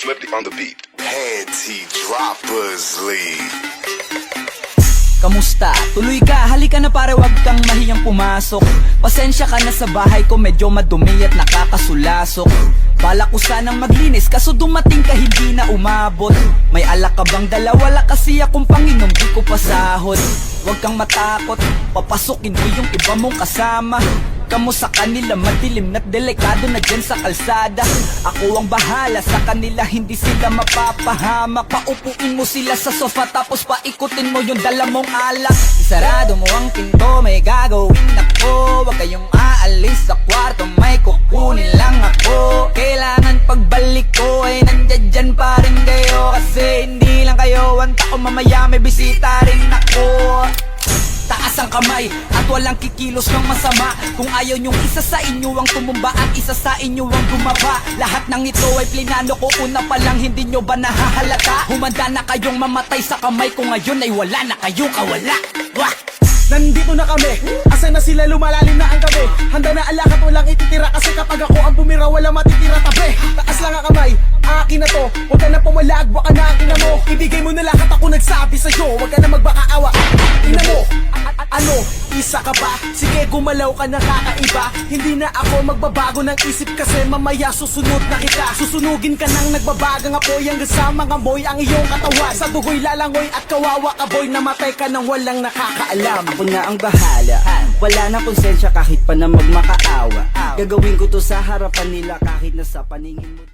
Flippy on the beat. Panty Droppers League. Kamusta? Tuloy ka, halika na pare, wag kang mahiyang pumasok. Pasensya ka na sa bahay ko, medyo madumi at nakakasulasok. Bala ko sanang maglinis, kaso dumating ka hindi na umabot. May alak ka bang dala? Wala kasi akong panginom, di ko pasahod. Wag kang matakot, papasukin mo yung iba mong kasama. Kamu sa kanila, madilim na't delikado na dyan sa kalsada. Ako ang bahala sa kanila, hindi sila mapapahamak. Paupuin mo sila sa sofa tapos paikutin mo yung dala mong alak. Isarado mo ang pinto, may gagawin ako. Huwag kayong aalis sa kwarto, may kukunin lang ako. Kailangan pagbalik ko ay nandyan dyan pa rin kayo. Kasi hindi lang kayo ang tao, mamaya may bisita rin ako. Taas ang kamay at walang kikilos ng masama. Kung ayaw nyong isa sa inyo ang tumumba at isa sa inyo ang gumaba. Lahat ng ito ay plinano ko una pa lang, hindi nyo ba nahahalata? Humanda na kayong mamatay sa kamay ko, ngayon ay wala na kayong kawala. Wah! Nandito na kami, asan na sila, lumalalim na ang gabi. Handa na alak at walang ititira, kasi kapag ako ang bumira wala matitira tabi. Taas lang ang kamay, akin na to, huwag ka na pumalag, baka na ang ina mo. Ibigay mo na lahat, ako nagsabi sa'yo, huwag ka na magbakaawa. Ina mo, ano, isa ka ba? Sige, gumalaw ka na kakaiba. Hindi na ako magbabago ng isip, kasi mamaya susunod na kita. Susunugin ka ng nagbabagang apoy, hanggang sa mga moy ang iyong katawan. Sa dugoy lalangoy at kawawa ka boy, namatay ka nang walang nakakaalam. Ako na ang bahala, wala na konsensya kahit pa na magmakaawa. Gagawin ko to sa harapan nila kahit na sa paningin mo.